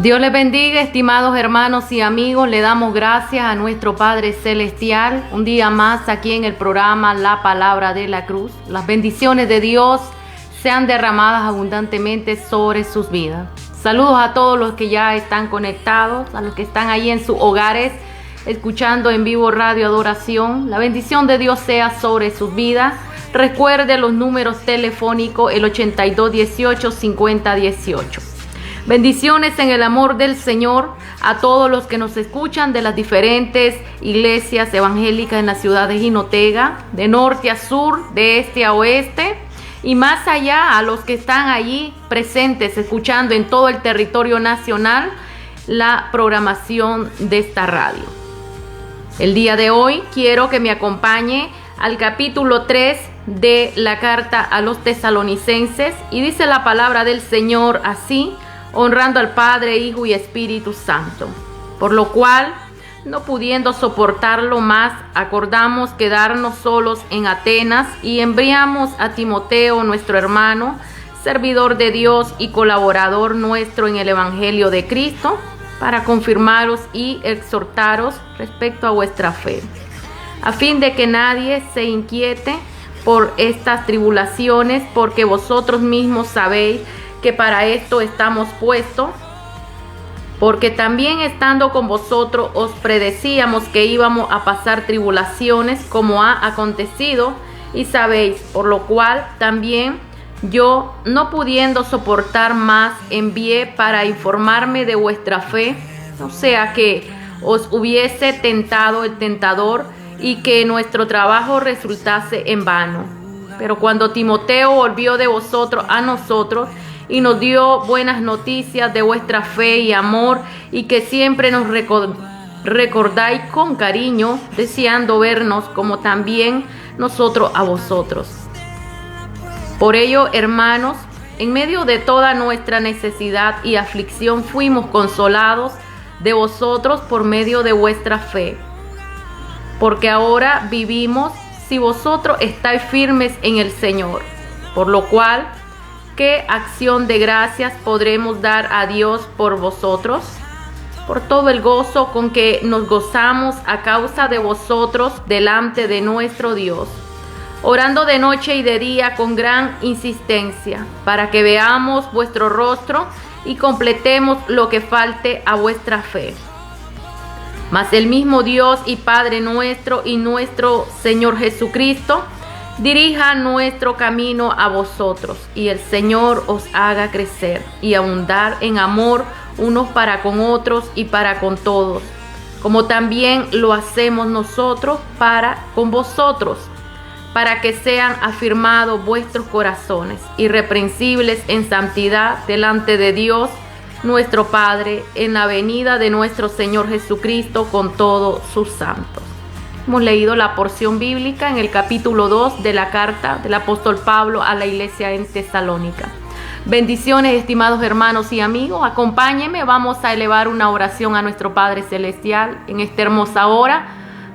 Dios les bendiga, estimados hermanos y amigos. Le damos gracias a nuestro Padre Celestial. Un día más aquí en el programa La Palabra de la Cruz. Las bendiciones de Dios sean derramadas abundantemente sobre sus vidas. Saludos a todos los que ya están conectados, a los que están ahí en sus hogares, escuchando en vivo Radio Adoración. La bendición de Dios sea sobre sus vidas. Recuerde los números telefónicos, el 8218-5018. Bendiciones en el amor del Señor a todos los que nos escuchan de las diferentes iglesias evangélicas en la ciudad de Jinotega, de norte a sur, de este a oeste, y más allá a los que están allí presentes escuchando en todo el territorio nacional la programación de esta radio. El día de hoy quiero que me acompañe al capítulo 3 de la carta a los tesalonicenses, y dice la palabra del Señor así: honrando al Padre, Hijo y Espíritu Santo. Por lo cual, no pudiendo soportarlo más, acordamos quedarnos solos en Atenas y enviamos a Timoteo, nuestro hermano, servidor de Dios y colaborador nuestro en el Evangelio de Cristo, para confirmaros y exhortaros respecto a vuestra fe, a fin de que nadie se inquiete por estas tribulaciones, porque vosotros mismos sabéis que para esto estamos puestos, porque también estando con vosotros os predecíamos que íbamos a pasar tribulaciones, como ha acontecido, y sabéis, por lo cual también yo, no pudiendo soportar más, envié para informarme de vuestra fe, no sea que os hubiese tentado el tentador y que nuestro trabajo resultase en vano. Pero cuando Timoteo volvió de vosotros a nosotros, y nos dio buenas noticias de vuestra fe y amor, y que siempre nos recordáis con cariño, deseando vernos como también nosotros a vosotros. Por ello, hermanos, en medio de toda nuestra necesidad y aflicción fuimos consolados de vosotros por medio de vuestra fe. Porque ahora vivimos si vosotros estáis firmes en el Señor. Por lo cual, ¿qué acción de gracias podremos dar a Dios por vosotros? Por todo el gozo con que nos gozamos a causa de vosotros delante de nuestro Dios, orando de noche y de día con gran insistencia, para que veamos vuestro rostro y completemos lo que falte a vuestra fe. Mas el mismo Dios y Padre nuestro y nuestro Señor Jesucristo dirija nuestro camino a vosotros, y el Señor os haga crecer y abundar en amor unos para con otros y para con todos, como también lo hacemos nosotros para con vosotros, para que sean afirmados vuestros corazones, irreprensibles en santidad delante de Dios nuestro Padre, en la venida de nuestro Señor Jesucristo con todos sus santos. Hemos leído la porción bíblica en el capítulo 2 de la carta del apóstol Pablo a la iglesia en Tesalónica. Bendiciones, estimados hermanos y amigos. Acompáñenme, vamos a elevar una oración a nuestro Padre Celestial en esta hermosa hora,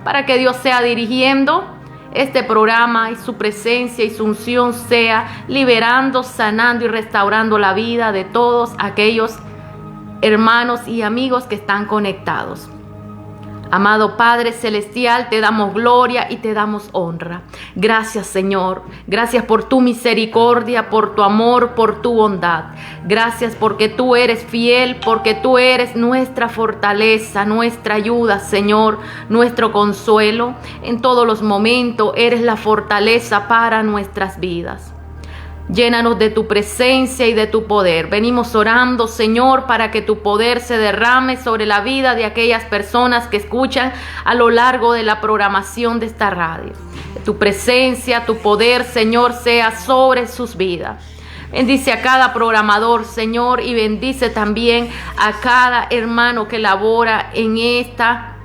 para que Dios sea dirigiendo este programa y su presencia y su unción sea liberando, sanando y restaurando la vida de todos aquellos hermanos y amigos que están conectados. Amado Padre Celestial, te damos gloria y te damos honra. Gracias, Señor. Gracias por tu misericordia, por tu amor, por tu bondad. Gracias porque tú eres fiel, porque tú eres nuestra fortaleza, nuestra ayuda, Señor, nuestro consuelo. En todos los momentos eres la fortaleza para nuestras vidas. Llénanos de tu presencia y de tu poder. Venimos orando, Señor, para que tu poder se derrame sobre la vida de aquellas personas que escuchan a lo largo de la programación de esta radio. Que tu presencia, tu poder, Señor, sea sobre sus vidas. Bendice a cada programador, Señor, y bendice también a cada hermano que labora en esta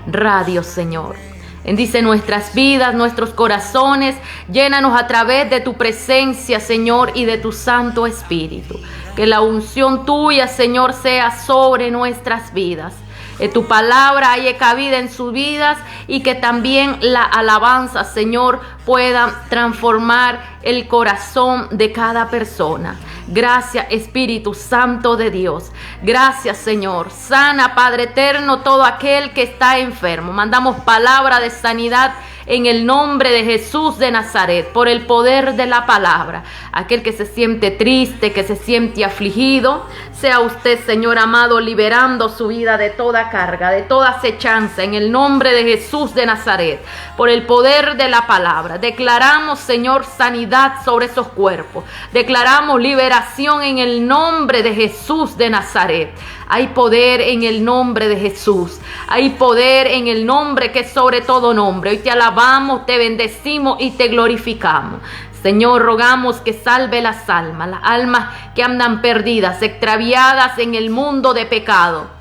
radio, Señor. Bendice nuestras vidas, nuestros corazones. Llénanos a través de tu presencia, Señor, y de tu Santo Espíritu. Que la unción tuya, Señor, sea sobre nuestras vidas. Que tu palabra haya cabida en sus vidas, y que también la alabanza, Señor, pueda transformar el corazón de cada persona. Gracias, Espíritu Santo de Dios. Gracias, Señor. Sana, Padre eterno, todo aquel que está enfermo. Mandamos palabra de sanidad en el nombre de Jesús de Nazaret, por el poder de la palabra. Aquel que se siente triste, que se siente afligido, sea usted, Señor amado, liberando su vida de toda carga, de toda acechanza, en el nombre de Jesús de Nazaret, por el poder de la palabra. Declaramos, Señor, sanidad sobre esos cuerpos. Declaramos liberación en el nombre de Jesús de Nazaret. Hay poder en el nombre de Jesús. Hay poder en el nombre que es sobre todo nombre. Hoy te alabamos, te bendecimos y te glorificamos. Señor, rogamos que salve las almas que andan perdidas, extraviadas en el mundo de pecado.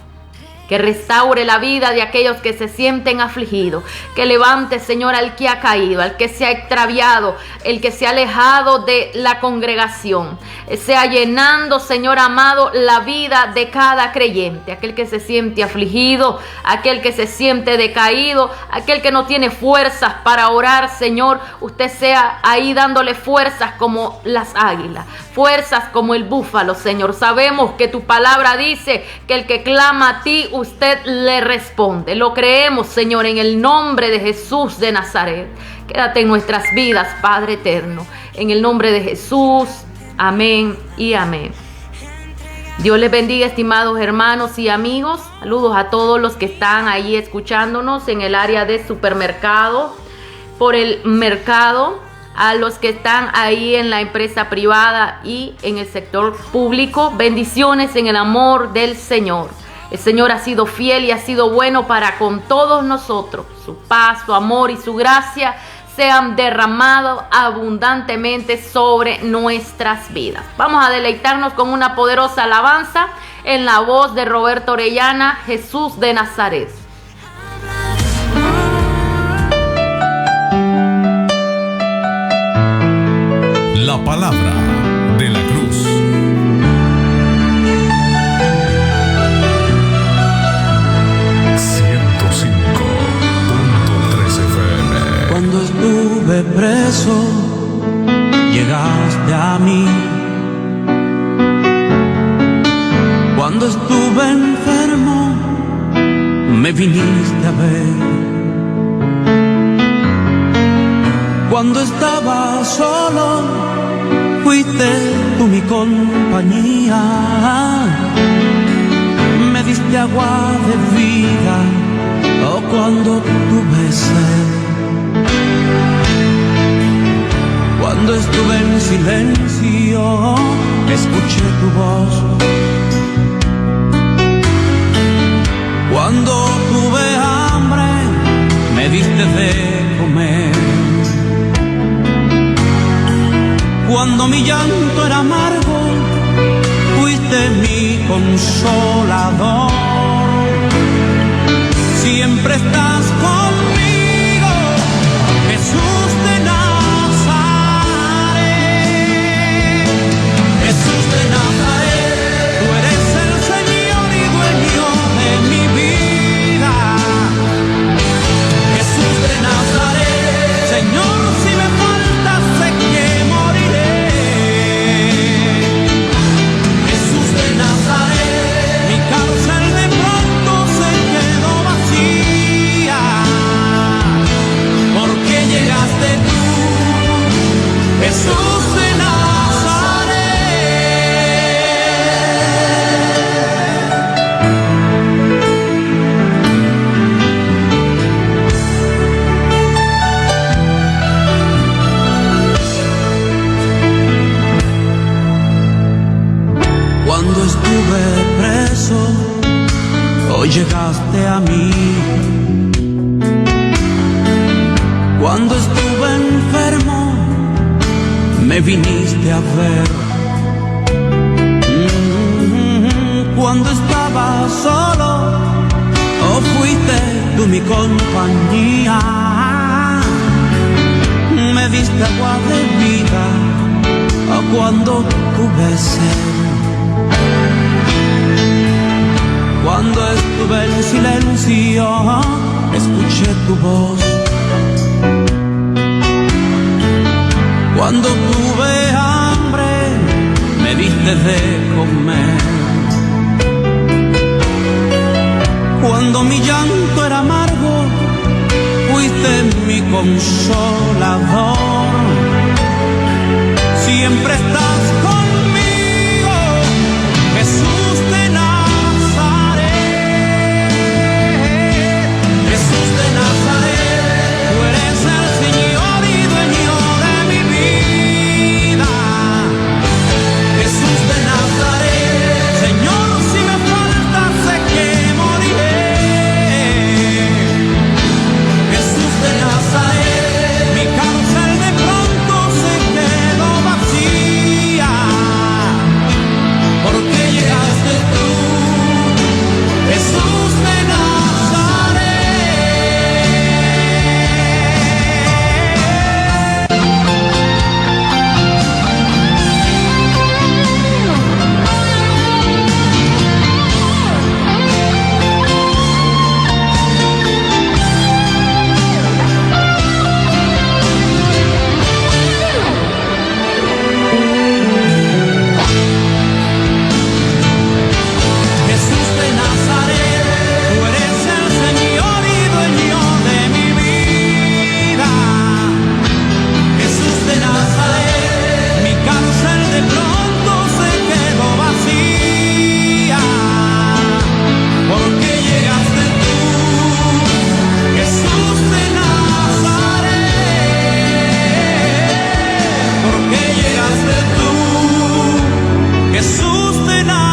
Que restaure la vida de aquellos que se sienten afligidos. Que levante, Señor, al que ha caído, al que se ha extraviado, el que se ha alejado de la congregación. Sea llenando, Señor amado, la vida de cada creyente. Aquel que se siente afligido, aquel que se siente decaído, aquel que no tiene fuerzas para orar, Señor. Usted sea ahí dándole fuerzas como las águilas, fuerzas como el búfalo, Señor. Sabemos que tu palabra dice que el que clama a ti, usted le responde. Lo creemos, Señor, en el nombre de Jesús de Nazaret. Quédate en nuestras vidas, Padre eterno. En el nombre de Jesús. Amén y amén. Dios les bendiga, estimados hermanos y amigos. Saludos a todos los que están ahí escuchándonos en el área de supermercado, por el mercado, a los que están ahí en la empresa privada y en el sector público. Bendiciones en el amor del Señor. El Señor ha sido fiel y ha sido bueno para con todos nosotros. Su paz, su amor y su gracia sean derramados abundantemente sobre nuestras vidas. Vamos a deleitarnos con una poderosa alabanza en la voz de Roberto Orellana, Jesús de Nazaret. La palabra de la cruz. Cuando estuve preso, llegaste a mí. Cuando estuve enfermo, me viniste a ver. Cuando estaba solo, fuiste tú mi compañía. Me diste agua de vida, oh, cuando tuve sed. Cuando estuve en silencio, escuché tu voz. Cuando tuve hambre, me diste de comer. Cuando mi llanto era amargo, fuiste mi consolador. Siempre estás conmigo, Jesús de Nazaret. Jesús de Nazaret, tú eres el Señor y dueño de mi vida. Jesús de Nazaret, Señor, si me faltas sé que moriré. Jesús de Nazaret, mi cárcel de pronto se quedó vacía, porque llegaste tú, Jesús de Nazaret. Cuando estuve preso, hoy llegaste a mí. Cuando estuve enfermo, me viniste a ver. Cuando estaba solo, oh, fuiste tú mi compañía. Me diste agua de vida, oh, cuando tuve sed. Cuando estuve en silencio, escuché tu voz. Cuando tuve hambre, me diste diste de comer. Cuando mi llanto era amargo, fuiste mi consolador. Siempre estás conmigo, Jesús de Nazaret. Jesús de Nazaret, tú eres el Señor y dueño de mi vida. Jesús de Nazaret, Señor, si me faltas sé que moriré. Jesús de Nazaret, mi cárcel de pronto se quedó vacía, porque llegaste tú, Jesús de Nazaret. Jesús de Nazaret, tú eres el Señor y dueño de mi vida. Jesús de Nazaret, mi cárcel de pronto se quedó vacía, porque llegaste tú, Jesús de Nazaret, porque llegaste tú, Jesús de Nazaret.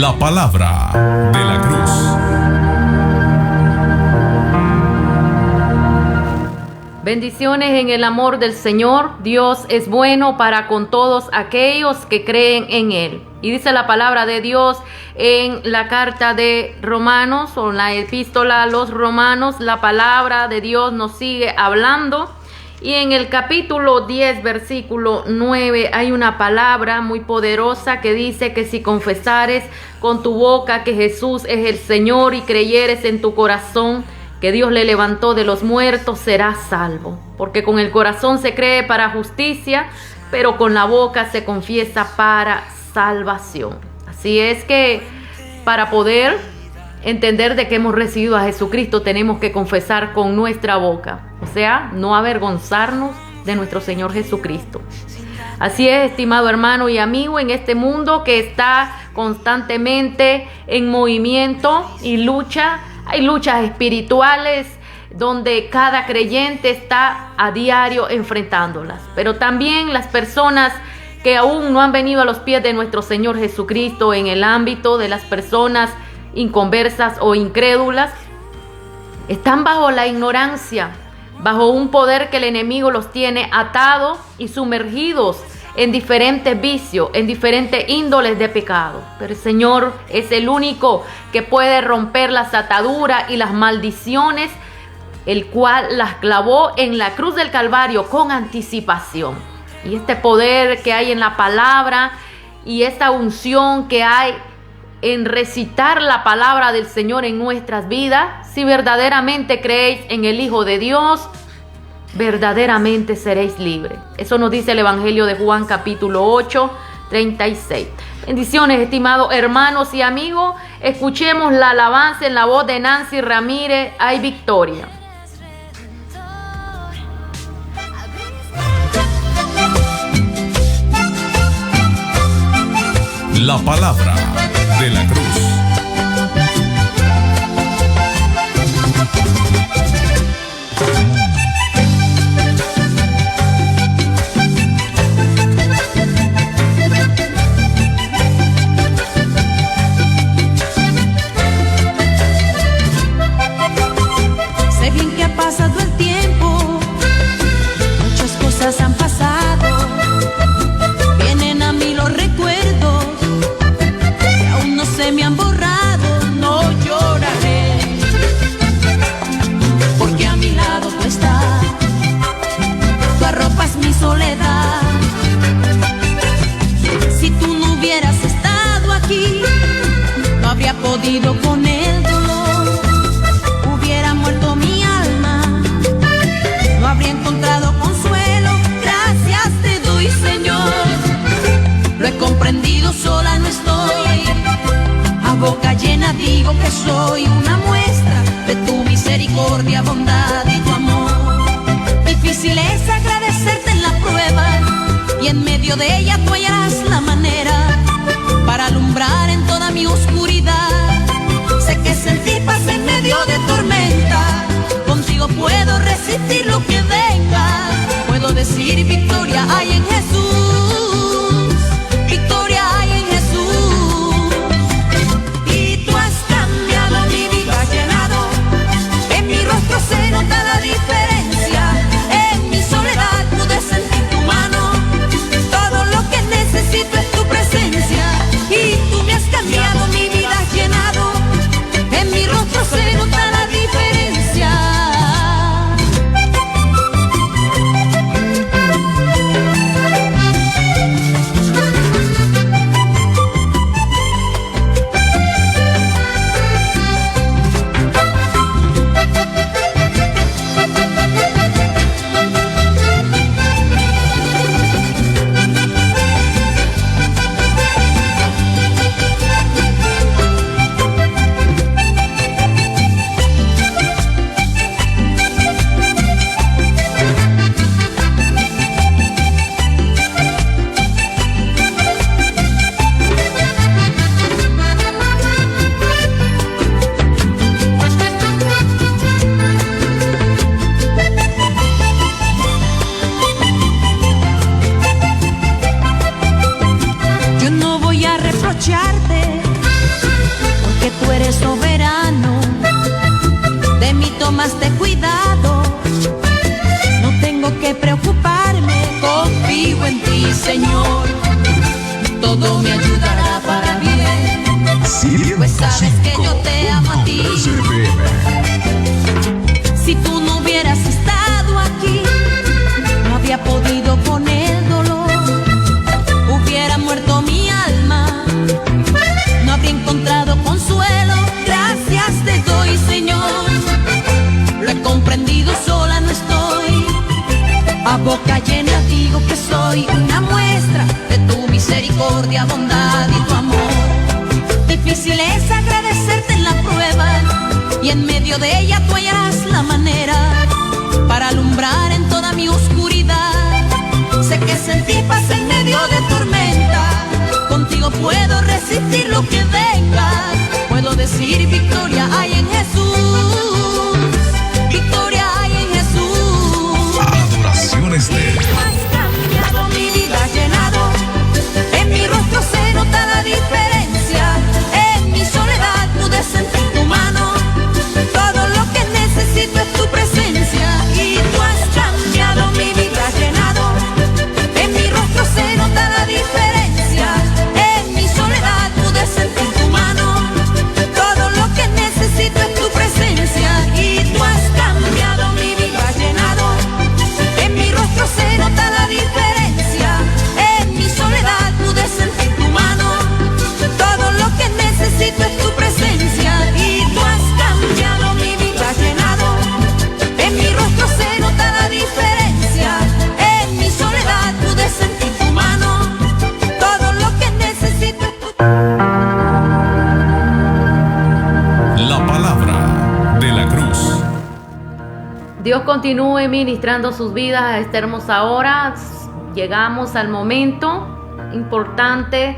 La palabra de la cruz. Bendiciones en el amor del Señor. Dios es bueno para con todos aquellos que creen en Él. Y dice la palabra de Dios en la carta de Romanos, o en la epístola a los Romanos, la palabra de Dios nos sigue hablando. Y en el capítulo 10, versículo 9, hay una palabra muy poderosa que dice que si confesares con tu boca que Jesús es el Señor y creyeres en tu corazón que Dios le levantó de los muertos, serás salvo. Porque con el corazón se cree para justicia, pero con la boca se confiesa para salvación. Así es que para poder entender de que hemos recibido a Jesucristo, tenemos que confesar con nuestra boca. O sea, no avergonzarnos de nuestro Señor Jesucristo. Así es, estimado hermano y amigo, en este mundo que está constantemente en movimiento y lucha, hay luchas espirituales donde cada creyente está a diario enfrentándolas. Pero también las personas que aún no han venido a los pies de nuestro Señor Jesucristo, en el ámbito de las personas inconversas o incrédulas, están bajo la ignorancia, bajo un poder que el enemigo los tiene atados y sumergidos en diferentes vicios, en diferentes índoles de pecado. Pero el Señor es el único que puede romper las ataduras y las maldiciones, el cual las clavó en la cruz del Calvario con anticipación. Y este poder que hay en la palabra y esta unción que hay en recitar la palabra del Señor en nuestras vidas, si verdaderamente creéis en el Hijo de Dios, verdaderamente seréis libres. Eso nos dice el Evangelio de Juan capítulo 8, 36. Bendiciones, estimados hermanos y amigos. Escuchemos la alabanza en la voz de Nancy Ramírez, Hay Victoria. La palabra de la cruz. Sé bien que ha pasado el tiempo, muchas cosas han pasado, vienen a mí los recuerdos que aún no se me han borrado. podido con el dolor, hubiera muerto mi alma, no habría encontrado consuelo. Gracias te doy, Señor, lo he comprendido, sola no estoy. A boca llena digo que soy una muestra de tu misericordia, bondad y tu amor. Difícil es agradecerte en la prueba, y en medio de ella tú hallarás la manera para alumbrar en toda mi oscuridad. Sé que sentir paz en medio de tormenta, contigo puedo resistir lo que venga. Puedo decir victoria hay en Jesús, victoria hay en Jesús. Y tú has cambiado mi vida, has llenado, en mi rostro se nota la diferencia. En mi soledad pude sentir tu mano, todo lo que necesito es tu presencia. Y tú me has cambiado, mi vida has llenado, en mi rostro se nota la diferencia. Yo no voy a reprocharte, porque tú eres soberano, de mí tomaste cuidado. No tengo que preocuparme, confío en ti, Señor, todo me ayudará para bien, pues sabes que yo te amo a ti. Si tú no hubieras estado aquí, no había podido con el dolor, hubiera muerto mi alma, no habría encontrado consuelo. Gracias te doy, Señor, lo he comprendido, sola no estoy. A boca llena digo que soy una muestra de tu misericordia, bondad y tu amor. Difícil es agradecerte en la prueba, y en medio de ella tú hallarás la manera para alumbrar en toda mi oscuridad. Sé que sentir paz en medio de tormenta, contigo puedo resistir lo que venga. Puedo decir victoria hay en Jesús, victoria hay en Jesús. Adoraciones de Has cambiado mi vida, has llenado, en mi rostro se nota la diferencia. En mi soledad pude sentir tu mano, todo lo que necesito es tu presencia. Y tú has cambiado mi vida, has llenado, en mi rostro se nota la diferencia. En mi soledad pude sentir tu mano, todo lo que necesito es tu presencia. Y tú has cambiado mi vida, has llenado, en mi rostro se nota la diferencia. En mi soledad pude sentir tu mano, todo lo que necesito es tu presencia. Y tú has cambiado mi vida, has llenado, en mi rostro se nota la diferencia. En mi soledad pude sentir tu mano, todo lo que necesito es tu la palabra de la cruz. Dios continúe ministrando sus vidas a esta hermosa hora. Llegamos al momento importante,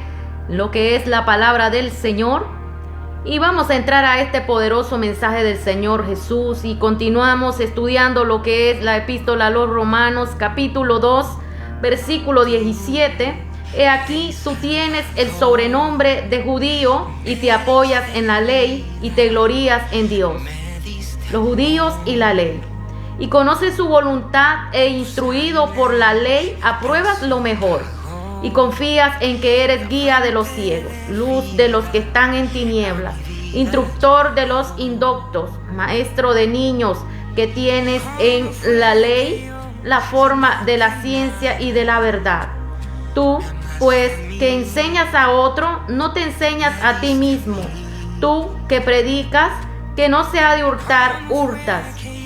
lo que es la palabra del Señor. Y vamos a entrar a este poderoso mensaje del Señor Jesús y continuamos estudiando lo que es la epístola a los Romanos, capítulo 2, versículo 17. He aquí, tú tienes el sobrenombre de judío y te apoyas en la ley y te glorías en Dios. Los judíos y la ley. Y conoces su voluntad e instruido por la ley, apruebas lo mejor. Y confías en que eres guía de los ciegos, luz de los que están en tinieblas, instructor de los indoctos, maestro de niños, que tienes en la ley la forma de la ciencia y de la verdad. Tú, pues, que enseñas a otro, no te enseñas a ti mismo, Tú que predicas que no se ha de hurtar, hurtas.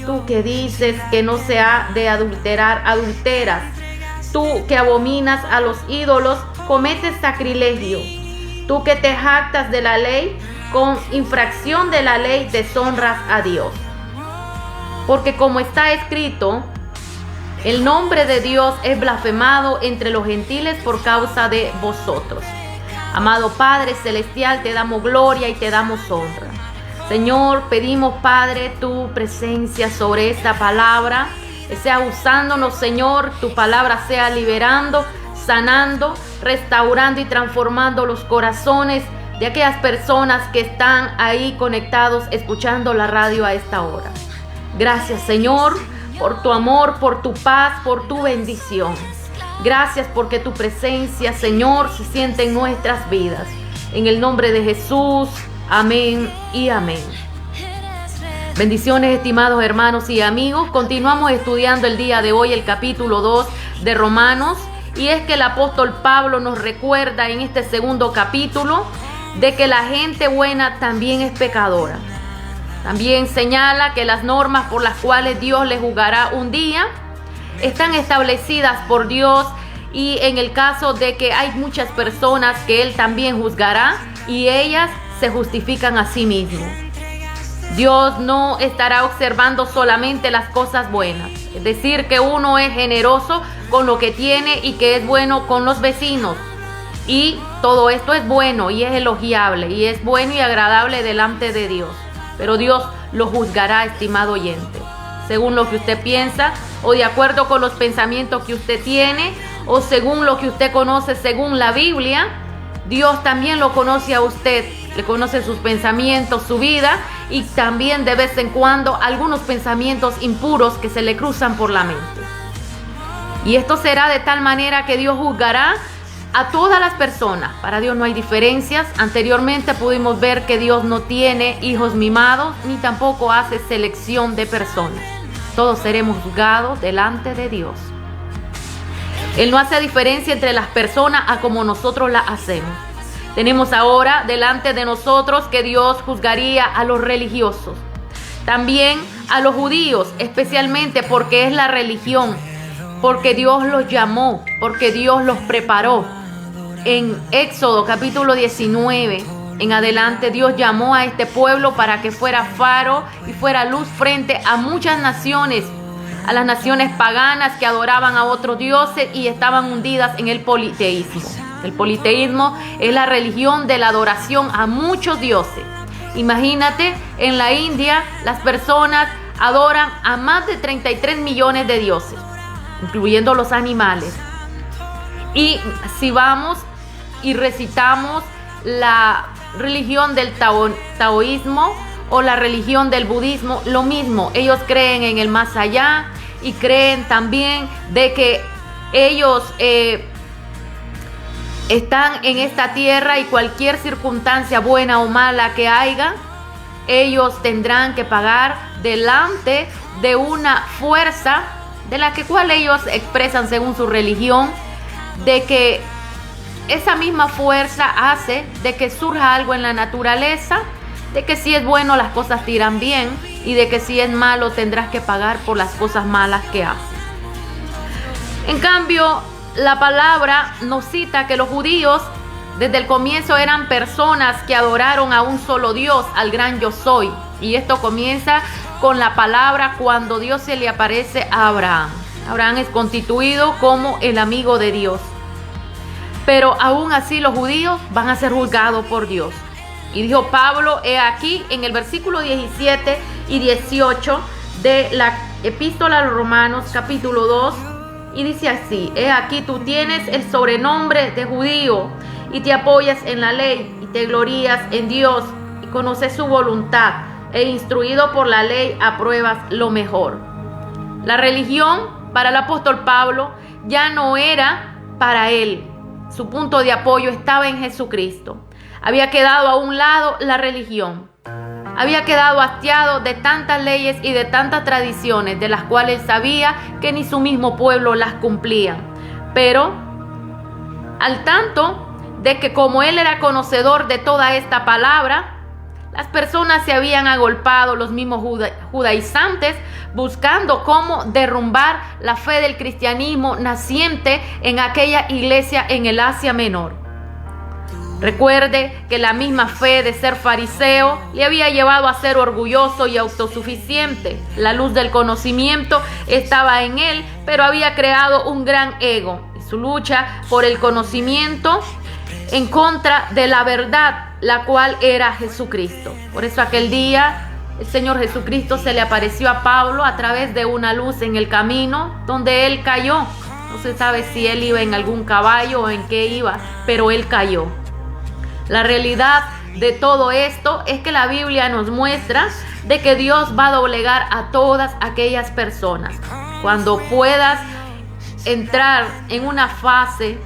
Tú que dices que no se ha de adulterar, adulteras. Tú que abominas a los ídolos, cometes sacrilegio. Tú que te jactas de la ley, con infracción de la ley deshonras a Dios. Porque como está escrito, el nombre de Dios es blasfemado entre los gentiles por causa de vosotros. Amado Padre Celestial, te damos gloria y te damos honra. Señor, pedimos, Padre, tu presencia sobre esta palabra, que sea usándonos, Señor, tu palabra sea liberando, sanando, restaurando y transformando los corazones de aquellas personas que están ahí conectados, escuchando la radio a esta hora. Gracias, Señor, por tu amor, por tu paz, por tu bendición. Gracias porque tu presencia, Señor, se siente en nuestras vidas. En el nombre de Jesús, amén y amén. Bendiciones, estimados hermanos y amigos. Continuamos estudiando el día de hoy el capítulo 2 de Romanos. Y es que el apóstol Pablo nos recuerda en este segundo capítulo de que la gente buena también es pecadora. También señala que las normas por las cuales Dios le juzgará un día están establecidas por Dios, y en el caso de que hay muchas personas que Él también juzgará y ellas se justifican a sí mismos. Dios no estará observando solamente las cosas buenas, es decir, que uno es generoso con lo que tiene y que es bueno con los vecinos. Y todo esto es bueno y es elogiable y es bueno y agradable delante de Dios. Pero Dios lo juzgará, estimado oyente, según lo que usted piensa o de acuerdo con los pensamientos que usted tiene o según lo que usted conoce según la Biblia. Dios también lo conoce a usted, le conoce sus pensamientos, su vida, y también de vez en cuando algunos pensamientos impuros que se le cruzan por la mente. Y esto será de tal manera que Dios juzgará a todas las personas. Para Dios no hay diferencias. Anteriormente pudimos ver que Dios no tiene hijos mimados, ni tampoco hace selección de personas. Todos seremos juzgados delante de Dios. Él no hace diferencia entre las personas a como nosotros la hacemos. Tenemos ahora delante de nosotros que Dios juzgaría a los religiosos. También a los judíos, especialmente porque es la religión, porque Dios los llamó, porque Dios los preparó. En Éxodo capítulo 19 en adelante, Dios llamó a este pueblo para que fuera faro y fuera luz frente a muchas naciones, a las naciones paganas que adoraban a otros dioses y estaban hundidas en el politeísmo. El politeísmo es la religión de la adoración a muchos dioses. Imagínate, en la India las personas adoran a más de 33 millones de dioses, incluyendo los animales. Y si vamos y recitamos la religión del taoísmo o la religión del budismo, lo mismo. Ellos creen en el más allá y creen también de que ellos están en esta tierra y cualquier circunstancia buena o mala que haya, ellos tendrán que pagar delante de una fuerza de la cual ellos expresan según su religión, de que esa misma fuerza hace de que surja algo en la naturaleza, de que si es bueno las cosas te irán bien y de que si es malo tendrás que pagar por las cosas malas que haces. En cambio, la palabra nos cita que los judíos desde el comienzo eran personas que adoraron a un solo Dios, al gran yo soy. Y esto comienza con la palabra cuando Dios se le aparece a Abraham. Abraham es constituido como el amigo de Dios. Pero aún así los judíos van a ser juzgados por Dios. Y dijo Pablo, he aquí en el versículo 17 y 18 de la epístola a los Romanos capítulo 2, y dice así: he aquí tú tienes el sobrenombre de judío y te apoyas en la ley y te glorías en Dios y conoces su voluntad e instruido por la ley apruebas lo mejor. La religión para el apóstol Pablo ya no era para él. Su punto de apoyo estaba en Jesucristo. Había quedado a un lado la religión. Había quedado hastiado de tantas leyes y de tantas tradiciones de las cuales sabía que ni su mismo pueblo las cumplía. Pero al tanto de que como él era conocedor de toda esta palabra, Las personas se habían agolpado, los mismos judaizantes, buscando cómo derrumbar la fe del cristianismo naciente en aquella iglesia en el Asia Menor. Recuerde que la misma fe de ser fariseo le había llevado a ser orgulloso y autosuficiente. La luz del conocimiento estaba en él, pero había creado un gran ego. Y su lucha por el conocimiento en contra de la verdad, la cual era Jesucristo. Por eso aquel día el Señor Jesucristo se le apareció a Pablo a través de una luz en el camino donde él cayó. No se sabe si él iba en algún caballo o en qué iba, pero él cayó. La realidad de todo esto es que la Biblia nos muestra de que Dios va a doblegar a todas aquellas personas. Cuando puedas entrar en una fase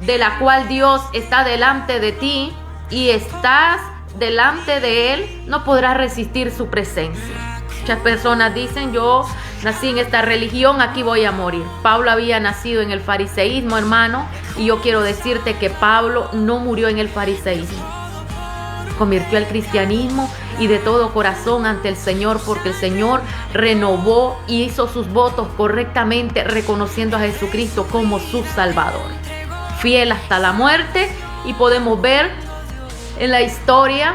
de la cual Dios está delante de ti y estás delante de Él, no podrás resistir su presencia. Muchas personas dicen: yo nací en esta religión, aquí voy a morir. Pablo había nacido en el fariseísmo, hermano, y yo quiero decirte que Pablo no murió en el fariseísmo. Convirtió al cristianismo y de todo corazón ante el Señor, porque el Señor renovó y hizo sus votos correctamente, reconociendo a Jesucristo como su Salvador. Fiel hasta la muerte, y podemos ver en la historia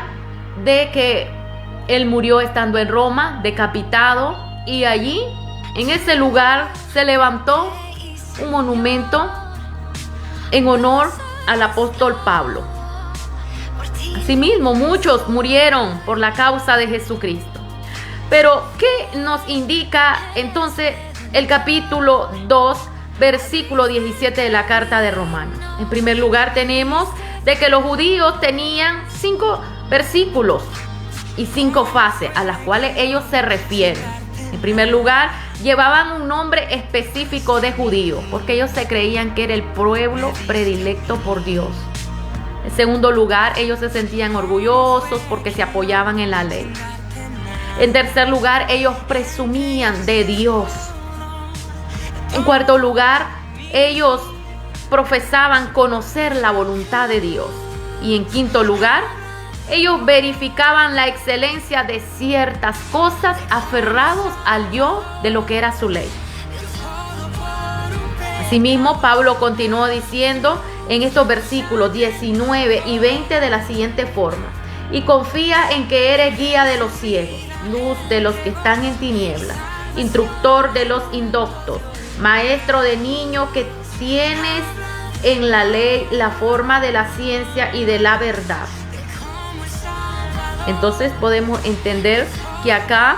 de que él murió estando en Roma, decapitado, y allí, en ese lugar, se levantó un monumento en honor al apóstol Pablo. Asimismo, muchos murieron por la causa de Jesucristo. Pero, ¿qué nos indica entonces el capítulo 2, versículo 17 de la carta de Romanos? En primer lugar, tenemos de que los judíos tenían 5 versículos y 5 fases a las cuales ellos se refieren. En primer lugar, llevaban un nombre específico de judío, porque ellos se creían que era el pueblo predilecto por Dios. En segundo lugar, ellos se sentían orgullosos porque se apoyaban en la ley. En tercer lugar, ellos presumían de Dios. En cuarto lugar, ellos profesaban conocer la voluntad de Dios. Y en quinto lugar, ellos verificaban la excelencia de ciertas cosas, aferrados al yo de lo que era su ley. Asimismo, Pablo continuó diciendo en estos versículos 19 y 20 de la siguiente forma: y confía en que eres guía de los ciegos, luz de los que están en tinieblas, instructor de los indoctos, maestro de niños, que tienes en la ley la forma de la ciencia y de la verdad. Entonces podemos entender que acá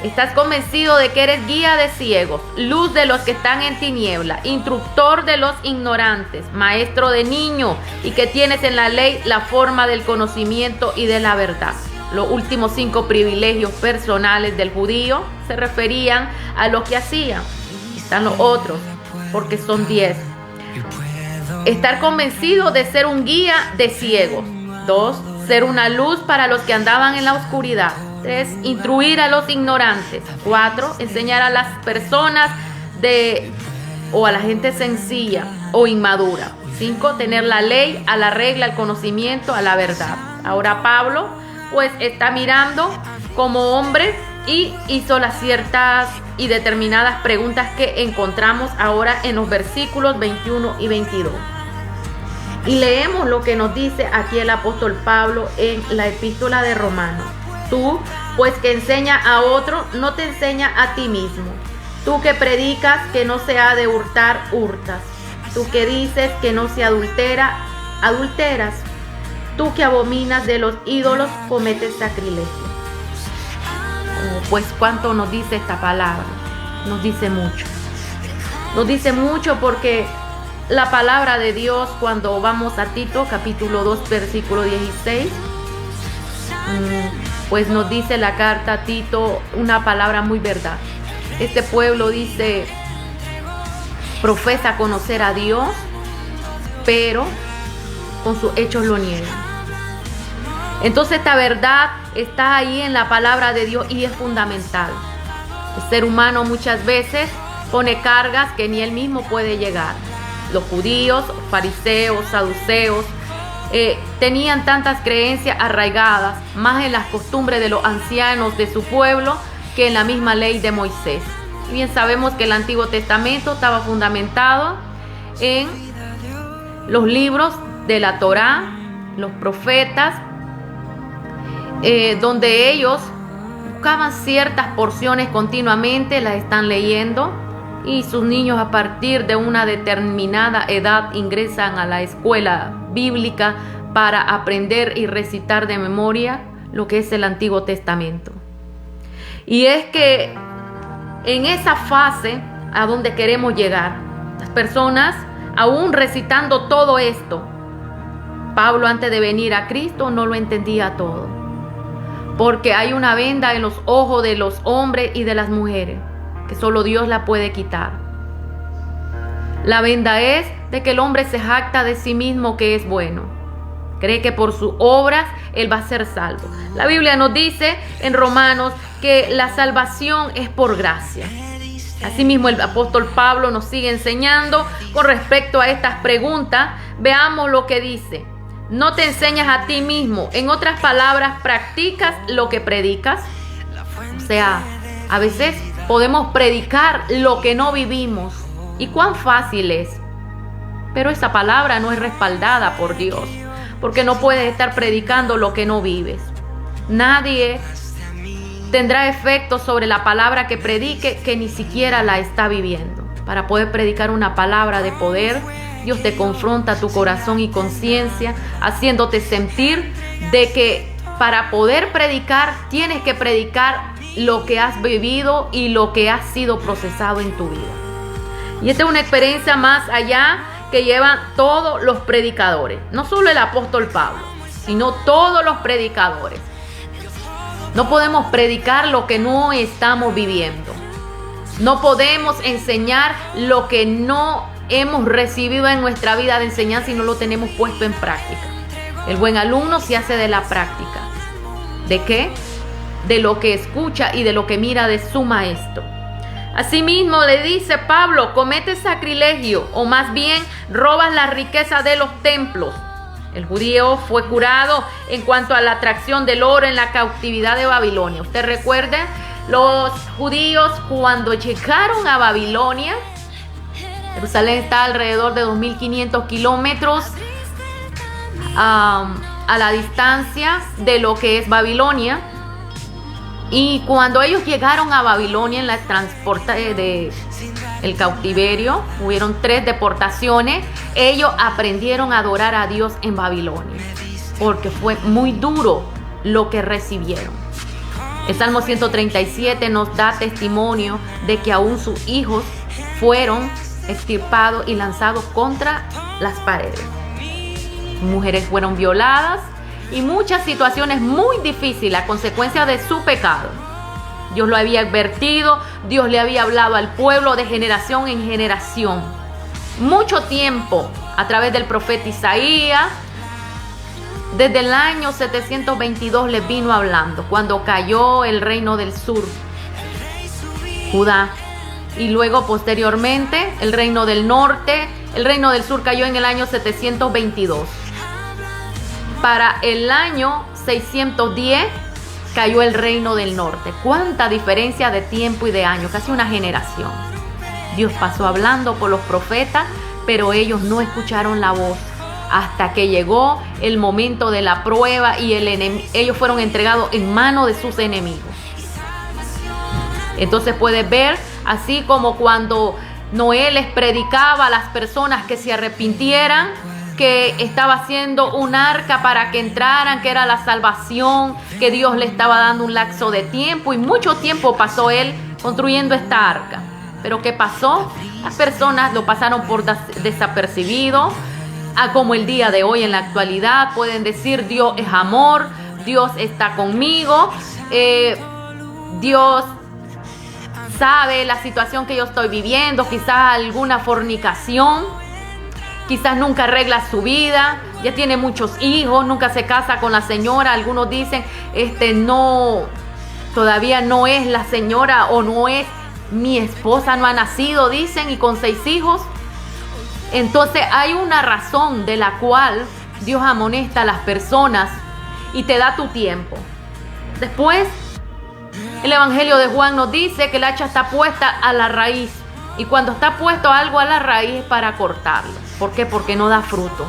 estás convencido de que eres guía de ciegos, luz de los que están en tiniebla, instructor de los ignorantes, maestro de niños, y que tienes en la ley la forma del conocimiento y de la verdad. Los últimos 5 privilegios personales del judío se referían a lo que hacían. Están los otros, porque son 10. Estar convencido de ser un guía de ciegos. 2. Ser una luz para los que andaban en la oscuridad. 3. Instruir a los ignorantes. 4. Enseñar a las personas o a la gente sencilla o inmadura. 5. Tener la ley, a la regla, al conocimiento, a la verdad. Ahora Pablo pues está mirando como hombre y hizo las ciertas y determinadas preguntas que encontramos ahora en los versículos 21 y 22. Y leemos lo que nos dice aquí el apóstol Pablo en la epístola de Romanos. Tú, pues que enseña a otro, no te enseña a ti mismo. Tú que predicas que no se ha de hurtar, hurtas. Tú que dices que no se adultera, adulteras. Tú que abominas de los ídolos, cometes sacrilegio. Pues cuánto nos dice esta palabra. Nos dice mucho. Nos dice mucho porque la palabra de Dios, cuando vamos a Tito, capítulo 2, versículo 16, pues nos dice la carta a Tito una palabra muy verdad. Este pueblo dice, profesa conocer a Dios, pero con sus hechos lo niegan. Entonces esta verdad está ahí en la palabra de Dios y es fundamental. El ser humano muchas veces pone cargas que ni él mismo puede llegar. Los judíos, fariseos, saduceos tenían tantas creencias arraigadas, más en las costumbres de los ancianos de su pueblo que en la misma ley de Moisés. Y bien sabemos que el Antiguo Testamento estaba fundamentado en los libros de la Torá, los profetas, donde ellos buscaban ciertas porciones continuamente, las están leyendo, y sus niños a partir de una determinada edad ingresan a la escuela bíblica para aprender y recitar de memoria lo que es el Antiguo Testamento. Y es que en esa fase a donde queremos llegar, las personas aún recitando todo esto, Pablo antes de venir a Cristo no lo entendía todo, porque hay una venda en los ojos de los hombres y de las mujeres que solo Dios la puede quitar. La venda es de que el hombre se jacta de sí mismo que es bueno, cree que por sus obras él va a ser salvo. La Biblia nos dice en Romanos que la salvación es por gracia. Asimismo, el apóstol Pablo nos sigue enseñando con respecto a estas preguntas. Veamos lo que dice. No te enseñas a ti mismo. En otras palabras, practicas lo que predicas. O sea, a veces podemos predicar lo que no vivimos. ¿Y cuán fácil es? Pero esa palabra no es respaldada por Dios, porque no puedes estar predicando lo que no vives. Nadie tendrá efecto sobre la palabra que predique que ni siquiera la está viviendo. Para poder predicar una palabra de poder, Dios te confronta tu corazón y conciencia, haciéndote sentir de que para poder predicar, tienes que predicar lo que has vivido y lo que ha sido procesado en tu vida. Y esta es una experiencia más allá que llevan todos los predicadores, no solo el apóstol Pablo, sino todos los predicadores. No podemos predicar lo que no estamos viviendo. No podemos enseñar lo que no hemos recibido en nuestra vida de enseñanza y no lo tenemos puesto en práctica. El buen alumno se hace de la práctica. ¿De qué? De lo que escucha y de lo que mira de su maestro. Asimismo le dice Pablo, cometes sacrilegio, o más bien robas la riqueza de los templos. El judío fue curado en cuanto a la atracción del oro en la cautividad de Babilonia. Usted recuerda, los judíos cuando llegaron a Babilonia, Jerusalén está alrededor de 2.500 kilómetros a la distancia de lo que es Babilonia. Y cuando ellos llegaron a Babilonia en la transporte de el cautiverio, hubieron 3 deportaciones, ellos aprendieron a adorar a Dios en Babilonia, porque fue muy duro lo que recibieron. El Salmo 137 nos da testimonio de que aún sus hijos fueron extirpados y lanzados contra las paredes. Mujeres fueron violadas y muchas situaciones muy difíciles a consecuencia de su pecado. Dios lo había advertido, Dios le había hablado al pueblo de generación en generación. Mucho tiempo a través del profeta Isaías, desde el año 722 les vino hablando, cuando cayó el reino del sur, Judá, y luego posteriormente el reino del norte. El reino del sur cayó en el año 722. Para el año 610 cayó el reino del norte. Cuánta diferencia de tiempo y de años, casi una generación. Dios pasó hablando por los profetas, pero ellos no escucharon la voz hasta que llegó el momento de la prueba y ellos fueron entregados en manos de sus enemigos. Entonces puedes ver, así como cuando Noé les predicaba a las personas que se arrepintieran, que estaba haciendo un arca para que entraran, que era la salvación, que Dios le estaba dando un lapso de tiempo, y mucho tiempo pasó él construyendo esta arca. Pero ¿qué pasó? Las personas lo pasaron por desapercibido, como el día de hoy en la actualidad pueden decir Dios es amor, Dios está conmigo, Dios sabe la situación que yo estoy viviendo, quizás alguna fornicación, quizás nunca arregla su vida, ya tiene muchos hijos, nunca se casa con la señora. Algunos dicen, no, todavía no es la señora, o no es mi esposa, no ha nacido, dicen, y con 6 hijos. Entonces hay una razón de la cual Dios amonesta a las personas y te da tu tiempo. Después, el Evangelio de Juan nos dice que el hacha está puesta a la raíz. Y cuando está puesto algo a la raíz es para cortarlo. ¿Por qué? Porque no da fruto.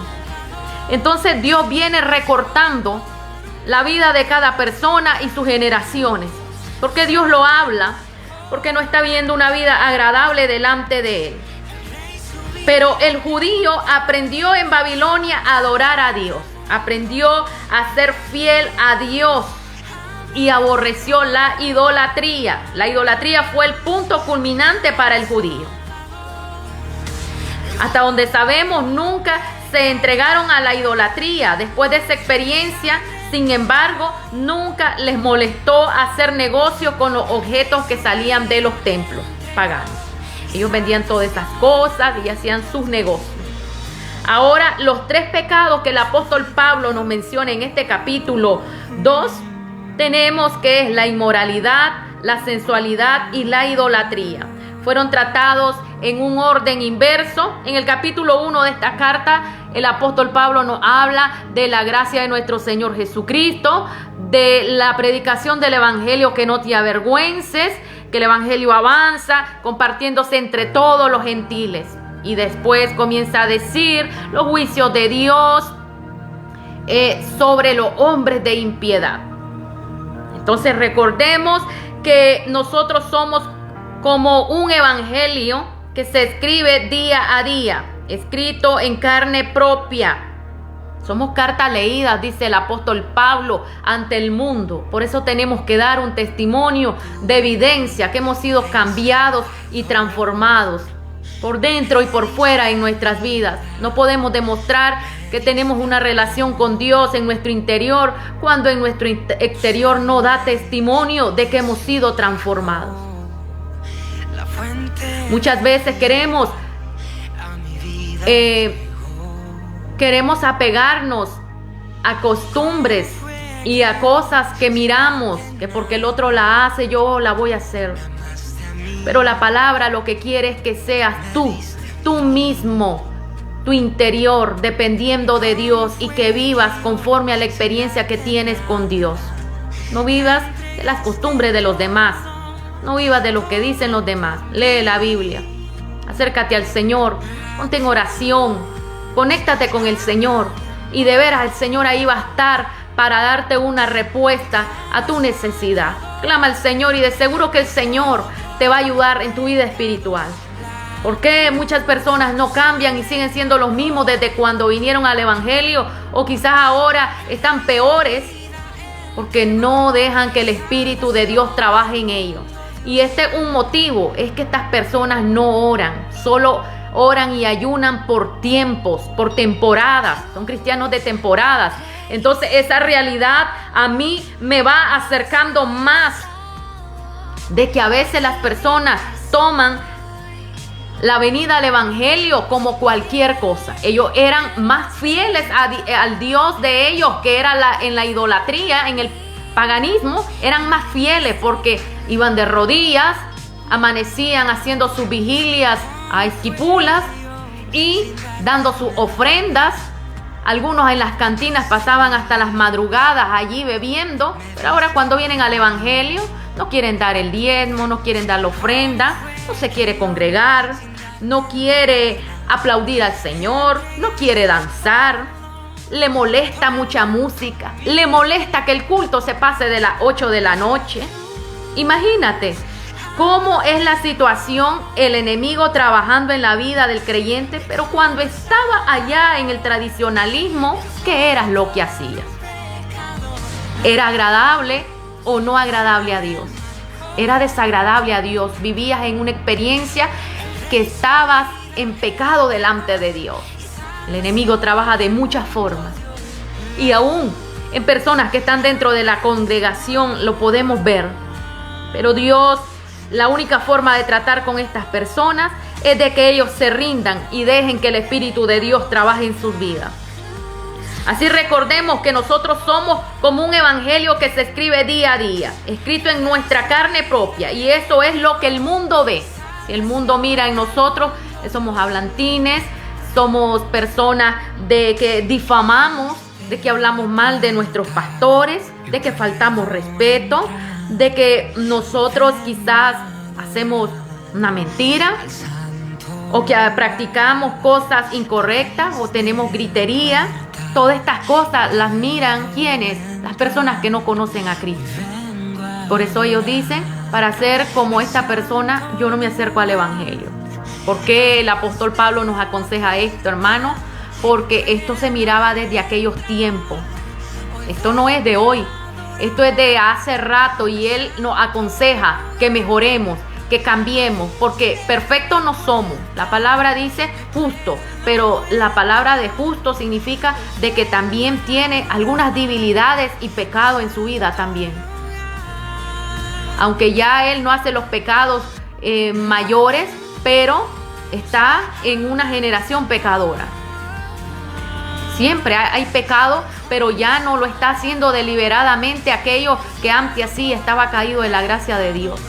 Entonces Dios viene recortando la vida de cada persona y sus generaciones. Porque Dios lo habla, porque no está viendo una vida agradable delante de Él. Pero el judío aprendió en Babilonia a adorar a Dios. Aprendió a ser fiel a Dios y aborreció la idolatría. La idolatría fue el punto culminante para el judío. Hasta donde sabemos, nunca se entregaron a la idolatría. Después de esa experiencia, sin embargo, nunca les molestó hacer negocios con los objetos que salían de los templos paganos. Ellos vendían todas esas cosas y hacían sus negocios. Ahora, los 3 pecados que el apóstol Pablo nos menciona en este capítulo 2, tenemos que es la inmoralidad, la sensualidad y la idolatría. Fueron tratados en un orden inverso. En el capítulo 1 de esta carta, el apóstol Pablo nos habla de la gracia de nuestro Señor Jesucristo, de la predicación del evangelio, que no te avergüences, que el evangelio avanza compartiéndose entre todos los gentiles. Y después comienza a decir los juicios de Dios sobre los hombres de impiedad. Entonces recordemos que nosotros somos como un evangelio que se escribe día a día, escrito en carne propia. Somos cartas leídas, dice el apóstol Pablo, ante el mundo. Por eso tenemos que dar un testimonio de evidencia que hemos sido cambiados y transformados por dentro y por fuera en nuestras vidas. No podemos demostrar que tenemos una relación con Dios en nuestro interior cuando en nuestro exterior no da testimonio de que hemos sido transformados. Muchas veces queremos apegarnos a costumbres y a cosas que miramos, que porque el otro la hace, yo la voy a hacer. Pero la palabra lo que quiere es que seas tú mismo, tu interior, dependiendo de Dios, y que vivas conforme a la experiencia que tienes con Dios. No vivas de las costumbres de los demás. No vivas de lo que dicen los demás. Lee la Biblia. Acércate al Señor. Ponte en oración. Conéctate con el Señor. Y de veras el Señor ahí va a estar para darte una respuesta a tu necesidad. Clama al Señor y de seguro que el Señor te va a ayudar en tu vida espiritual. ¿Por qué muchas personas no cambian y siguen siendo los mismos desde cuando vinieron al evangelio? O quizás ahora están peores porque no dejan que el Espíritu de Dios trabaje en ellos. Y un motivo es que estas personas no oran, solo oran y ayunan por tiempos, por temporadas. Son cristianos de temporadas. Entonces esa realidad a mí me va acercando más de que a veces las personas toman la venida al evangelio como cualquier cosa. Ellos eran más fieles al Dios de ellos, que era en la idolatría, en el paganismo. Eran más fieles porque iban de rodillas, amanecían haciendo sus vigilias a esquipulas y dando sus ofrendas. Algunos en las cantinas pasaban hasta las madrugadas allí bebiendo. Pero ahora cuando vienen al evangelio no quieren dar el diezmo, no quieren dar la ofrenda, no se quiere congregar, no quiere aplaudir al Señor, no quiere danzar, le molesta mucha música, le molesta que el culto se pase de las 8 de la noche. Imagínate cómo es la situación, el enemigo trabajando en la vida del creyente, pero cuando estaba allá en el tradicionalismo, ¿qué era lo que hacías? ¿Era agradable o no agradable a Dios? Era desagradable a Dios. Vivías en una experiencia que estabas en pecado delante de Dios. El enemigo trabaja de muchas formas. Y aún en personas que están dentro de la congregación lo podemos ver. Pero Dios, la única forma de tratar con estas personas es de que ellos se rindan y dejen que el Espíritu de Dios trabaje en sus vidas. Así recordemos que nosotros somos como un evangelio que se escribe día a día, escrito en nuestra carne propia, y eso es lo que el mundo ve. Si el mundo mira en nosotros, somos hablantines, somos personas de que difamamos, de que hablamos mal de nuestros pastores, de que faltamos respeto, de que nosotros quizás hacemos una mentira o que practicamos cosas incorrectas o tenemos gritería. Todas estas cosas las miran ¿quiénes? Las personas que no conocen a Cristo. Por eso ellos dicen, para ser como esta persona, yo no me acerco al Evangelio. ¿Por qué el apóstol Pablo nos aconseja esto, hermano? Porque esto se miraba desde aquellos tiempos. Esto no es de hoy. Esto es de hace rato y él nos aconseja que mejoremos, que cambiemos, porque perfectos no somos. La palabra dice justo, pero la palabra de justo significa de que también tiene algunas debilidades y pecado en su vida también. Aunque ya él no hace los pecados mayores, pero está en una generación pecadora. Siempre hay pecado, pero ya no lo está haciendo deliberadamente aquello que antes sí estaba caído en la gracia de Dios.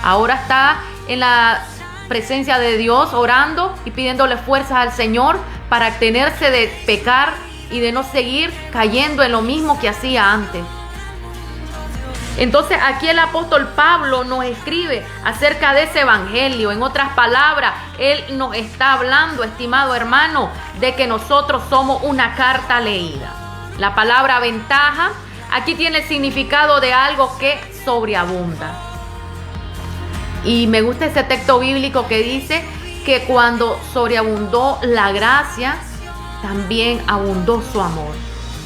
Ahora está en la presencia de Dios orando y pidiéndole fuerzas al Señor para abstenerse de pecar y de no seguir cayendo en lo mismo que hacía antes. Entonces aquí el apóstol Pablo nos escribe acerca de ese evangelio. En otras palabras, él nos está hablando, estimado hermano, de que nosotros somos una carta leída. La palabra ventaja aquí tiene el significado de algo que sobreabunda. Y me gusta ese texto bíblico que dice que cuando sobreabundó la gracia, también abundó su amor.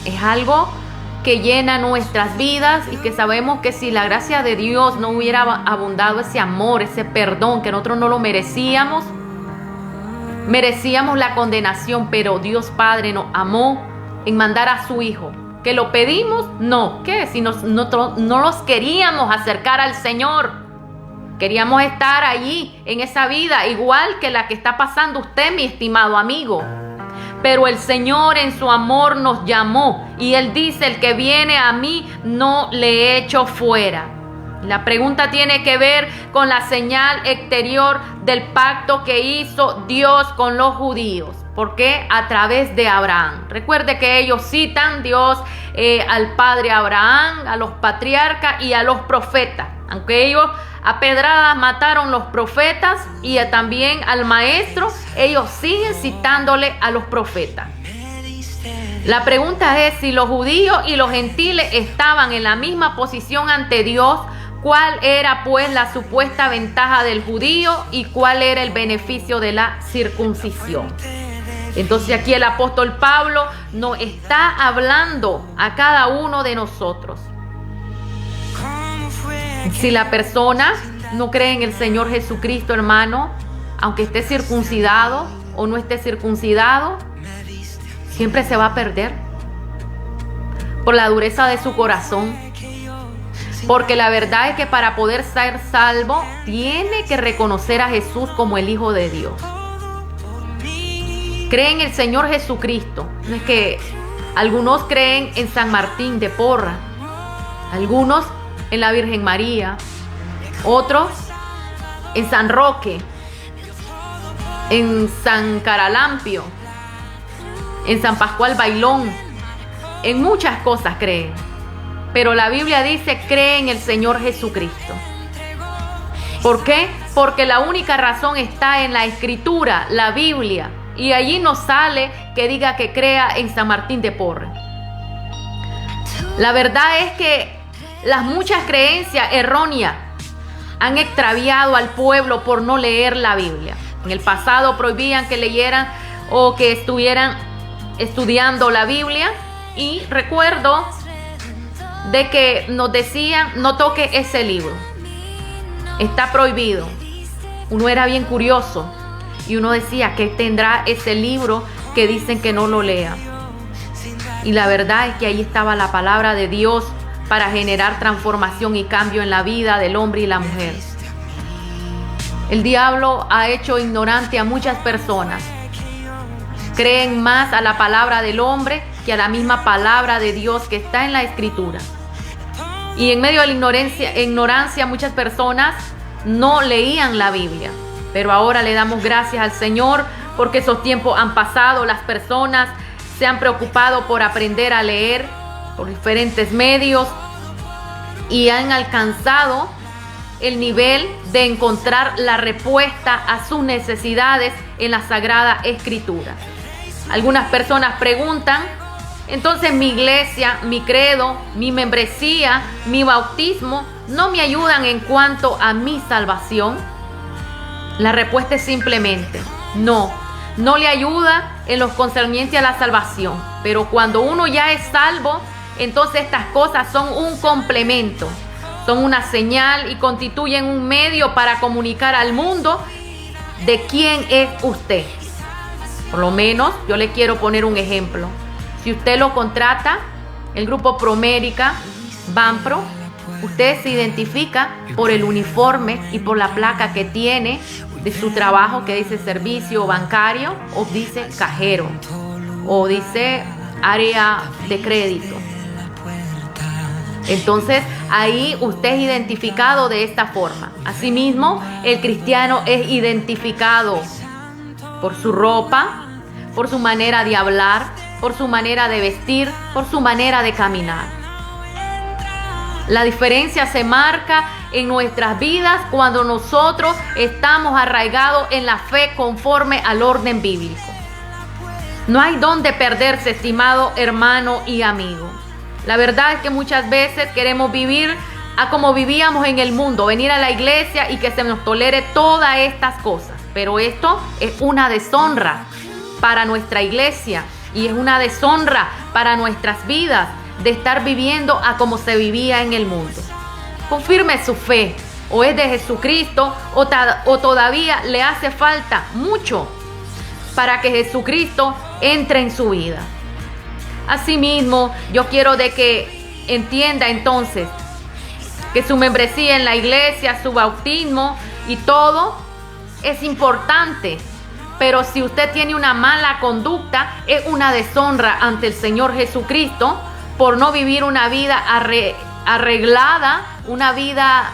Es algo que llena nuestras vidas y que sabemos que si la gracia de Dios no hubiera abundado ese amor, ese perdón, que nosotros no lo merecíamos la condenación, pero Dios Padre nos amó en mandar a su Hijo. ¿Que lo pedimos? No. ¿Qué? Si nosotros no los queríamos acercar al Señor. Queríamos estar allí en esa vida, igual que la que está pasando usted, mi estimado amigo. Pero el Señor en su amor nos llamó y Él dice, el que viene a mí no le echo fuera. La pregunta tiene que ver con la señal exterior del pacto que hizo Dios con los judíos. ¿Por qué? A través de Abraham. Recuerde que ellos citan Dios al padre Abraham, a los patriarcas y a los profetas. Aunque ellos a pedradas mataron los profetas y también al maestro, ellos siguen citándole a los profetas. La pregunta es, si los judíos y los gentiles estaban en la misma posición ante Dios, ¿cuál era pues la supuesta ventaja del judío y cuál era el beneficio de la circuncisión? Entonces aquí el apóstol Pablo nos está hablando a cada uno de nosotros. Si la persona no cree en el Señor Jesucristo, hermano, aunque esté circuncidado o no esté circuncidado, siempre se va a perder por la dureza de su corazón. Porque la verdad es que para poder ser salvo, tiene que reconocer a Jesús como el Hijo de Dios. Cree en el Señor Jesucristo. No es que algunos creen en San Martín de Porra, algunos en la Virgen María, otros en San Roque, en San Caralampio, en San Pascual Bailón, en muchas cosas creen. Pero la Biblia dice, cree en el Señor Jesucristo. ¿Por qué? Porque la única razón está en la Escritura, la Biblia. Y allí no sale que diga que crea en San Martín de Porres. La verdad es que las muchas creencias erróneas han extraviado al pueblo por no leer la Biblia. En el pasado prohibían que leyeran o que estuvieran estudiando la Biblia. Y recuerdo de que nos decían, no toque ese libro, está prohibido. Uno era bien curioso y uno decía, ¿qué tendrá ese libro que dicen que no lo lea? Y la verdad es que ahí estaba la palabra de Dios para generar transformación y cambio en la vida del hombre y la mujer. El diablo ha hecho ignorante a muchas personas. Creen más a la palabra del hombre que a la misma palabra de Dios que está en la Escritura. Y en medio de la ignorancia muchas personas no leían la Biblia. Pero ahora le damos gracias al Señor porque esos tiempos han pasado. Las personas se han preocupado por aprender a leer por diferentes medios y han alcanzado el nivel de encontrar la respuesta a sus necesidades en la Sagrada Escritura. Algunas personas preguntan: entonces mi iglesia, mi credo, mi membresía, mi bautismo no me ayudan en cuanto a mi salvación. La respuesta es simplemente no le ayuda en lo concerniente a la salvación. Pero cuando uno ya es salvo, entonces estas cosas son un complemento, son una señal y constituyen un medio para comunicar al mundo de quién es usted. Por lo menos yo le quiero poner un ejemplo. Si usted lo contrata, el grupo Promérica, Banpro, usted se identifica por el uniforme y por la placa que tiene de su trabajo, que dice servicio bancario, o dice cajero, o dice área de crédito. Entonces ahí usted es identificado de esta forma. Asimismo, el cristiano es identificado por su ropa, por su manera de hablar, por su manera de vestir, por su manera de caminar. La diferencia se marca en nuestras vidas cuando nosotros estamos arraigados en la fe conforme al orden bíblico. No hay dónde perderse, estimado hermano y amigo. La verdad es que muchas veces queremos vivir a como vivíamos en el mundo, venir a la iglesia y que se nos tolere todas estas cosas. Pero esto es una deshonra para nuestra iglesia y es una deshonra para nuestras vidas de estar viviendo a como se vivía en el mundo. Confirme su fe, o es de Jesucristo o todavía le hace falta mucho para que Jesucristo entre en su vida. Asimismo, yo quiero de que entienda entonces que su membresía en la iglesia, su bautismo y todo es importante. Pero si usted tiene una mala conducta, es una deshonra ante el Señor Jesucristo por no vivir una vida arreglada, una vida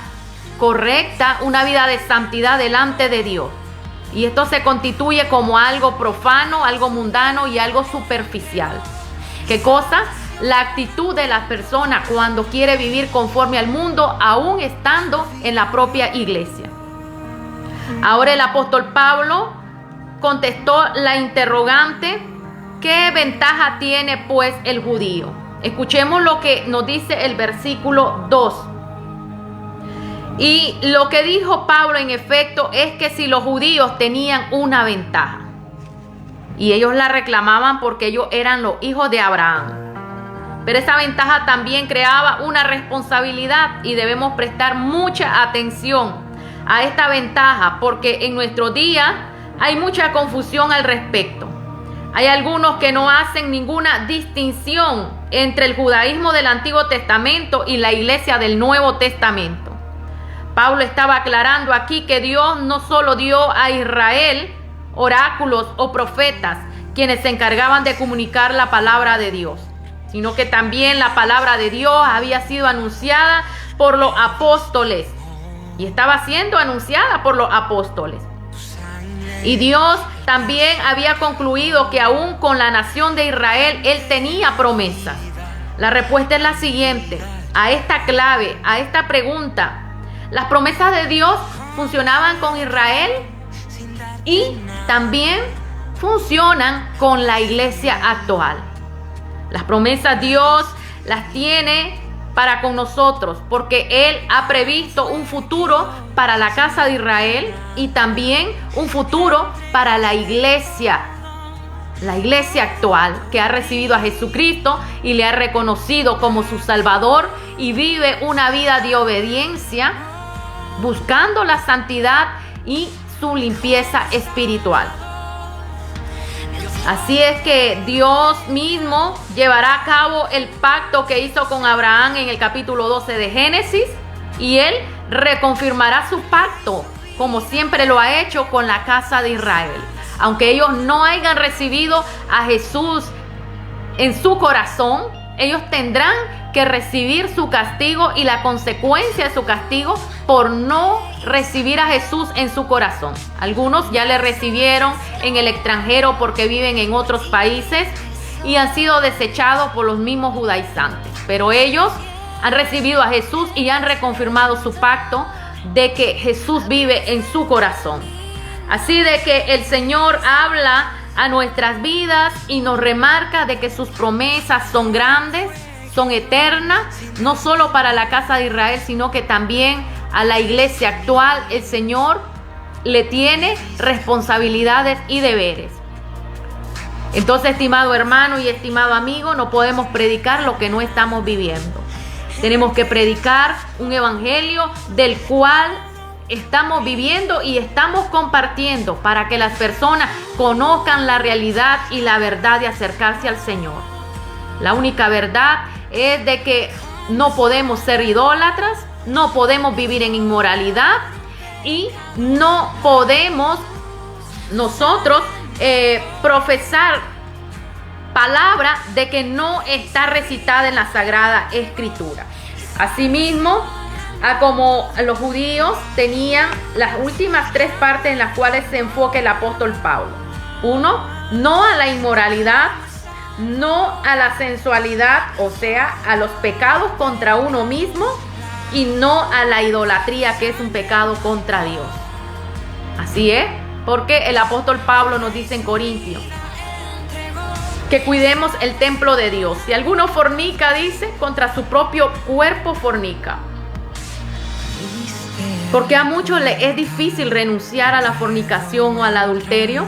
correcta, una vida de santidad delante de Dios. Y esto se constituye como algo profano, algo mundano y algo superficial. ¿Qué cosa? La actitud de la persona cuando quiere vivir conforme al mundo, aún estando en la propia iglesia. Ahora el apóstol Pablo contestó la interrogante: ¿qué ventaja tiene pues el judío? Escuchemos lo que nos dice el versículo 2. Y lo que dijo Pablo en efecto es que si los judíos tenían una ventaja, y ellos la reclamaban porque ellos eran los hijos de Abraham, pero esa ventaja también creaba una responsabilidad y debemos prestar mucha atención a esta ventaja, porque en nuestro día hay mucha confusión al respecto. Hay algunos que no hacen ninguna distinción entre el judaísmo del Antiguo Testamento y la iglesia del Nuevo Testamento. Pablo estaba aclarando aquí que Dios no solo dio a Israel oráculos o profetas quienes se encargaban de comunicar la palabra de Dios, sino que también la palabra de Dios había sido anunciada por los apóstoles y estaba siendo anunciada por los apóstoles. Y Dios también había concluido que aún con la nación de Israel, Él tenía promesas. La respuesta es la siguiente: a esta clave, a esta pregunta, las promesas de Dios funcionaban con Israel y también funcionan con la iglesia actual. Las promesas Dios las tiene para con nosotros, porque Él ha previsto un futuro para la casa de Israel y también un futuro para la iglesia actual que ha recibido a Jesucristo y le ha reconocido como su Salvador y vive una vida de obediencia buscando la santidad y su limpieza espiritual. Así es que Dios mismo llevará a cabo el pacto que hizo con Abraham en el capítulo 12 de Génesis, y Él reconfirmará su pacto como siempre lo ha hecho con la casa de Israel. Aunque ellos no hayan recibido a Jesús en su corazón, ellos tendrán que recibir su castigo y la consecuencia de su castigo por no recibir a Jesús en su corazón. Algunos ya le recibieron en el extranjero porque viven en otros países y han sido desechados por los mismos judaizantes. Pero ellos han recibido a Jesús y han reconfirmado su pacto de que Jesús vive en su corazón. Así de que el Señor habla a nuestras vidas y nos remarca de que sus promesas son grandes, son eternas, no solo para la casa de Israel, sino que también a la iglesia actual. El Señor le tiene responsabilidades y deberes. Entonces, estimado hermano y estimado amigo, no podemos predicar lo que no estamos viviendo. Tenemos que predicar un evangelio del cual estamos viviendo y estamos compartiendo para que las personas conozcan la realidad y la verdad de acercarse al Señor. La única verdad es de que no podemos ser idólatras, no podemos vivir en inmoralidad y no podemos nosotros profesar palabra de que no está recitada en la Sagrada Escritura. Asimismo, como los judíos tenían las últimas 3 partes en las cuales se enfoca el apóstol Pablo. 1, no a la inmoralidad, no a la sensualidad, o sea, a los pecados contra uno mismo, y no a la idolatría, que es un pecado contra Dios. Así es, porque el apóstol Pablo nos dice en Corintios que cuidemos el templo de Dios. Si alguno fornica, dice, contra su propio cuerpo fornica. Porque a muchos les es difícil renunciar a la fornicación o al adulterio,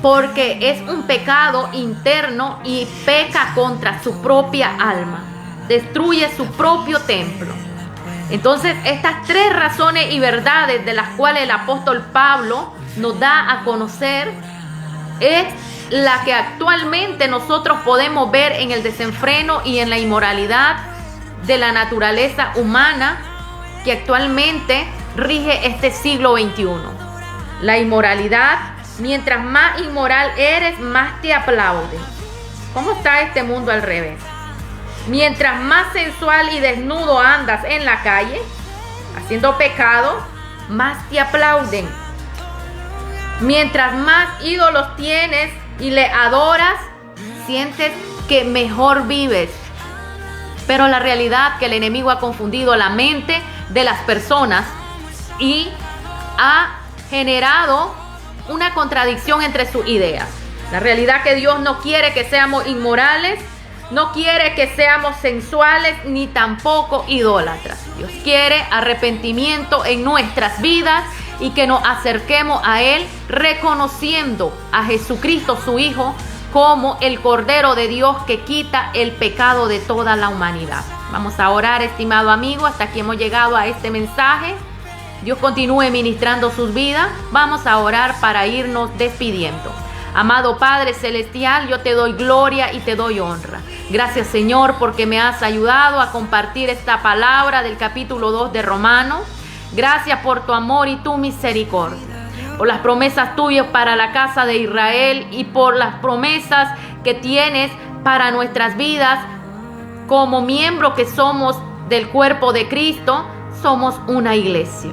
porque es un pecado interno y peca contra su propia alma, destruye su propio templo. Entonces, estas 3 razones y verdades de las cuales el apóstol Pablo nos da a conocer es la que actualmente nosotros podemos ver en el desenfreno y en la inmoralidad de la naturaleza humana que actualmente rige este siglo XXI. La inmoralidad, mientras más inmoral eres, más te aplauden. ¿Cómo está este mundo al revés? Mientras más sensual y desnudo andas en la calle, haciendo pecado, más te aplauden. Mientras más ídolos tienes y le adoras, sientes que mejor vives. Pero la realidad es que el enemigo ha confundido la mente de las personas y ha generado una contradicción entre sus ideas. La realidad es que Dios no quiere que seamos inmorales, no quiere que seamos sensuales ni tampoco idólatras. Dios quiere arrepentimiento en nuestras vidas y que nos acerquemos a Él reconociendo a Jesucristo, su Hijo, como el Cordero de Dios que quita el pecado de toda la humanidad. Vamos a orar, estimado amigo. Hasta aquí hemos llegado a este mensaje. Dios continúe ministrando sus vidas. Vamos a orar para irnos despidiendo. Amado Padre Celestial, yo te doy gloria y te doy honra. Gracias, Señor, porque me has ayudado a compartir esta palabra del capítulo 2 de Romanos. Gracias por tu amor y tu misericordia, por las promesas tuyas para la casa de Israel y por las promesas que tienes para nuestras vidas como miembros que somos del cuerpo de Cristo. Somos una iglesia.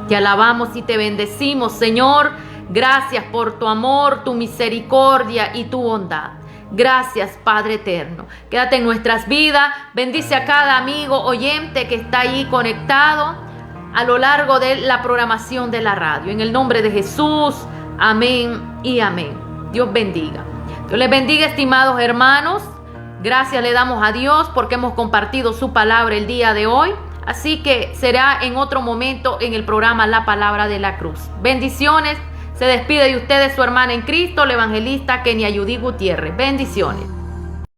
Te alabamos y te bendecimos, Señor. Gracias por tu amor, tu misericordia y tu bondad. Gracias, Padre eterno. Quédate en nuestras vidas. Bendice a cada amigo oyente que está ahí conectado a lo largo de la programación de la radio. En el nombre de Jesús, amén y amén. Dios bendiga. Dios les bendiga, estimados hermanos. Gracias le damos a Dios porque hemos compartido su palabra el día de hoy. Así que será en otro momento en el programa La Palabra de la Cruz. Bendiciones. Se despide de ustedes su hermana en Cristo, la evangelista Kenia Yudí Gutiérrez. Bendiciones.